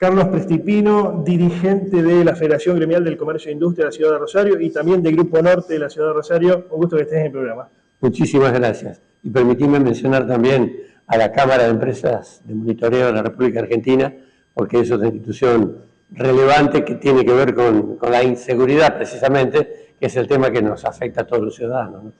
Carlos Prestipino, dirigente de la Federación Gremial del Comercio e Industria de la Ciudad de Rosario y también del Grupo Norte de la Ciudad de Rosario. Un gusto que estés en el programa. Muchísimas gracias. Y permitidme mencionar también a la Cámara de Empresas de Monitoreo de la República Argentina, porque es otra institución relevante que tiene que ver con la inseguridad precisamente, que es el tema que nos afecta a todos los ciudadanos, ¿no?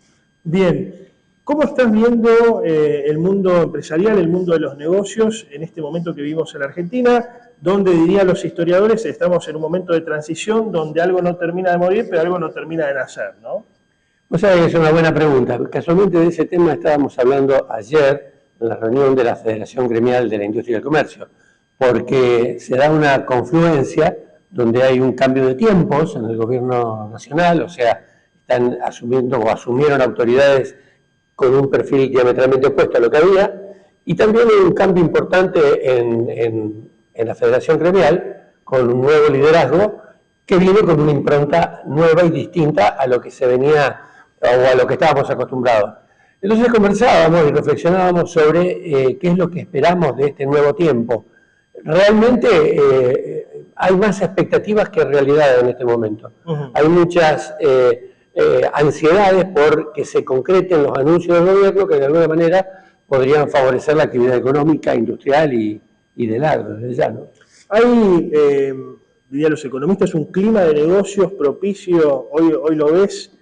Bien. ¿Cómo estás viendo el mundo empresarial, el mundo de los negocios en este momento que vivimos en la Argentina, donde dirían los historiadores estamos en un momento de transición donde algo no termina de morir, pero algo no termina de nacer, ¿no? O sea, que es una buena pregunta. Casualmente de ese tema estábamos hablando ayer en la reunión de la Federación Gremial de la Industria y el Comercio, porque se da una confluencia donde hay un cambio de tiempos en el gobierno nacional, o sea, están asumiendo o asumieron autoridades con un perfil diametralmente opuesto a lo que había, y también hay un cambio importante en la Federación Gremial, con un nuevo liderazgo que viene con una impronta nueva y distinta a lo que se venía o a lo que estábamos acostumbrados. Entonces conversábamos y reflexionábamos sobre qué es lo que esperamos de este nuevo tiempo. Realmente hay más expectativas que realidad en este momento. Hay muchas ansiedades por que se concreten los anuncios del gobierno que de alguna manera podrían favorecer la actividad económica, industrial y de largo, desde ya, ¿no? Hay, dirían los economistas, un clima de negocios propicio, hoy lo ves,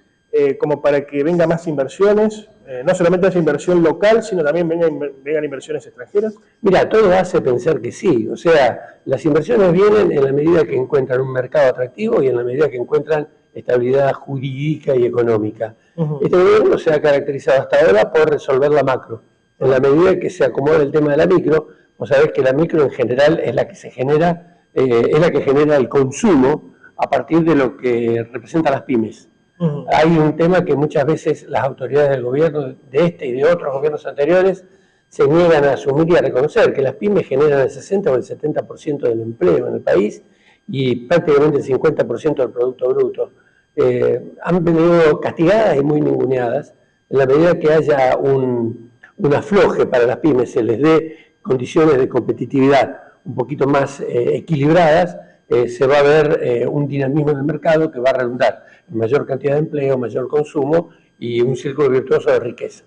como para que venga más inversiones, no solamente haya inversión local, sino también vengan inversiones extranjeras. Mira, todo hace pensar que sí, o sea, las inversiones vienen en la medida que encuentran un mercado atractivo y en la medida que encuentran estabilidad jurídica y económica. Este gobierno se ha caracterizado hasta ahora por resolver la macro. En la medida que se acomoda el tema de la micro, vos sabés que la micro en general es la que se genera, es la que genera el consumo a partir de lo que representan las pymes. Hay un tema que muchas veces las autoridades del gobierno, de este y de otros gobiernos anteriores, se niegan a asumir y a reconocer que las pymes generan el 60 o el 70% del empleo en el país y prácticamente el 50% del Producto Bruto. Han venido castigadas y muy ninguneadas. En la medida que haya un afloje para las pymes, se les dé condiciones de competitividad un poquito más equilibradas, se va a ver un dinamismo en el mercado que va a redundar en mayor cantidad de empleo, mayor consumo y un círculo virtuoso de riqueza.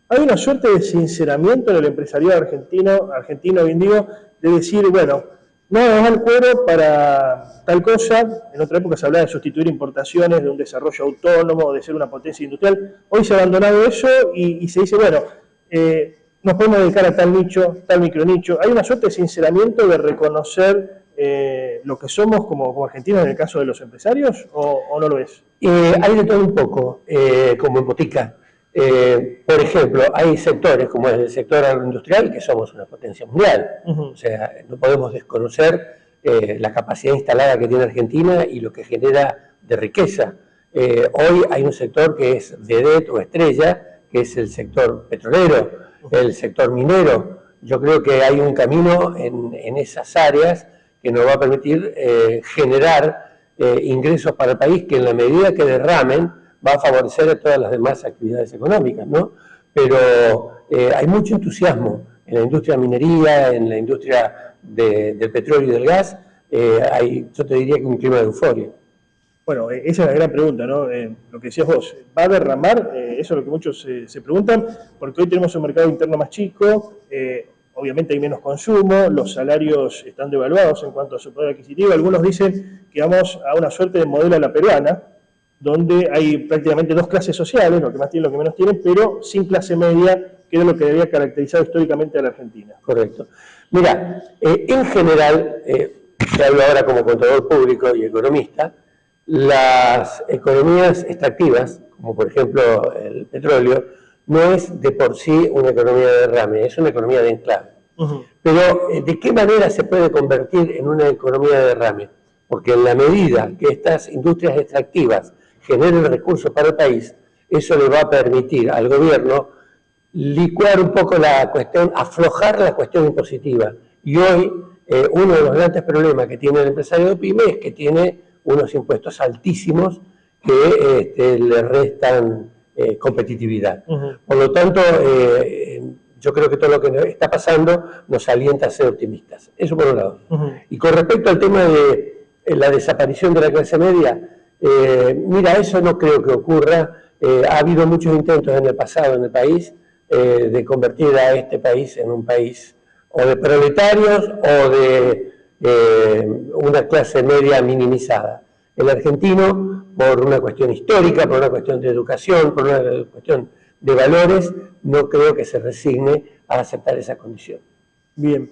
Hay una suerte de sinceramiento en el empresariado argentino hoy en día, de decir, bueno, no nos da el cuero para tal cosa. En otra época se hablaba de sustituir importaciones, de un desarrollo autónomo, de ser una potencia industrial. Hoy se ha abandonado eso y se dice, bueno, nos podemos dedicar a tal nicho, tal micronicho. Hay una suerte de sinceramiento de reconocer lo que somos como argentinos en el caso de los empresarios, ¿o no lo es? Hay de todo un poco, como en botica. Por ejemplo, hay sectores como el sector agroindustrial que somos una potencia mundial. O sea, no podemos desconocer la capacidad instalada que tiene Argentina y lo que genera de riqueza. Hoy hay un sector que es vedette o estrella, que es el sector petrolero, el sector minero. Yo creo que hay un camino en esas áreas que nos va a permitir generar ingresos para el país que en la medida que derramen va a favorecer a todas las demás actividades económicas, ¿no? Pero hay mucho entusiasmo en la industria minería, en la industria del petróleo y del gas. Yo te diría que un clima de euforia. Bueno, esa es la gran pregunta, ¿no? Lo que decías vos, ¿va a derramar? Eso es lo que muchos se preguntan, porque hoy tenemos un mercado interno más chico, obviamente hay menos consumo, los salarios están devaluados en cuanto a su poder adquisitivo. Algunos dicen que vamos a una suerte de modelo a la peruana, donde hay prácticamente dos clases sociales, lo que más tienen, lo que menos tienen, pero sin clase media, que es lo que debía caracterizar históricamente a la Argentina. Correcto. Mira, en general, te hablo ahora como contador público y economista, las economías extractivas, como por ejemplo el petróleo, no es de por sí una economía de derrame, es una economía de enclave. Pero, ¿de qué manera se puede convertir en una economía de derrame? Porque en la medida que estas industrias extractivas generen recursos para el país, eso le va a permitir al gobierno licuar un poco la cuestión, aflojar la cuestión impositiva. Y hoy, uno de los grandes problemas que tiene el empresario de PYME es que tiene unos impuestos altísimos que le restan competitividad. Por lo tanto, yo creo que todo lo que está pasando nos alienta a ser optimistas. Eso por un lado. Y con respecto al tema de la desaparición de la clase media, mira, eso no creo que ocurra. Ha habido muchos intentos en el pasado en el país de convertir a este país en un país o de proletarios o de una clase media minimizada. El argentino, por una cuestión histórica, por una cuestión de educación, por una cuestión de valores, no creo que se resigne a aceptar esa condición. Bien.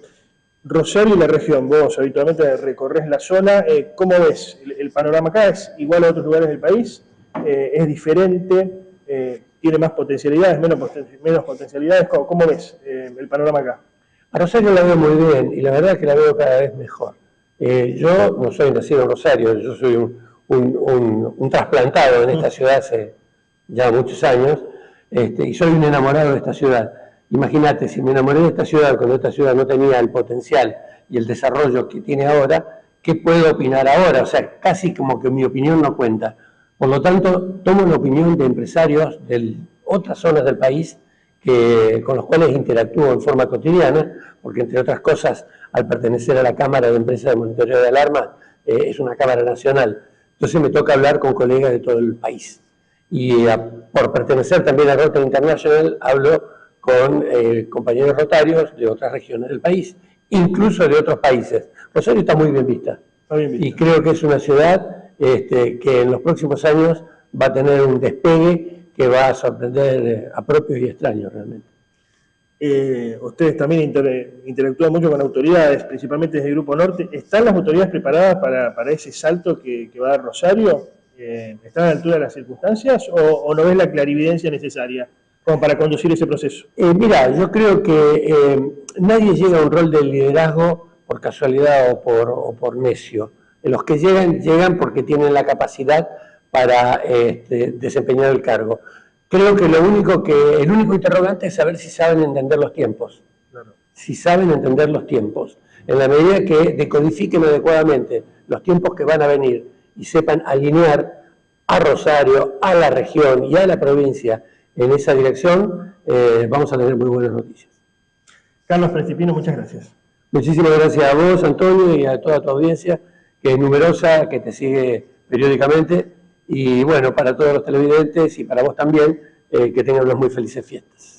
Rosario y la región, vos habitualmente recorres la zona, ¿cómo ves? ¿El panorama acá es igual a otros lugares del país? ¿Es diferente? ¿Tiene más potencialidades, menos potencialidades? ¿Cómo ves el panorama acá? A Rosario la veo muy bien y la verdad es que la veo cada vez mejor. Yo no soy nacido en Rosario, yo soy un trasplantado en esta ciudad hace ya muchos años y soy un enamorado de esta ciudad. Imagínate, si me enamoré de esta ciudad cuando esta ciudad no tenía el potencial y el desarrollo que tiene ahora, ¿qué puedo opinar ahora? O sea, casi como que mi opinión no cuenta. Por lo tanto, tomo la opinión de empresarios de otras zonas del país con los cuales interactúo en forma cotidiana, porque entre otras cosas, al pertenecer a la Cámara de Empresas de Monitoreo de Alarma, es una cámara nacional. Entonces me toca hablar con colegas de todo el país. Y por pertenecer también a Rotary International, hablo con compañeros rotarios de otras regiones del país, incluso de otros países. Rosario está muy bien vista. Y creo que es una ciudad que en los próximos años va a tener un despegue que va a sorprender a propios y extraños realmente. Ustedes también interactúan mucho con autoridades, principalmente desde el Grupo Norte. ¿Están las autoridades preparadas para ese salto que va a dar Rosario? ¿Están a la altura de las circunstancias o no ves la clarividencia necesaria como para conducir ese proceso? Mira, yo creo que nadie llega a un rol de liderazgo por casualidad o por necio. Los que llegan porque tienen la capacidad para desempeñar el cargo. Creo que el único interrogante es saber si saben entender los tiempos. Claro. Si saben entender los tiempos. En la medida que decodifiquen adecuadamente los tiempos que van a venir y sepan alinear a Rosario, a la región y a la provincia en esa dirección, vamos a tener muy buenas noticias. Carlos Prestipino, muchas gracias. Muchísimas gracias a vos, Antonio, y a toda tu audiencia, que es numerosa, que te sigue periódicamente. Y bueno, para todos los televidentes y para vos también, que tengan unas muy felices fiestas.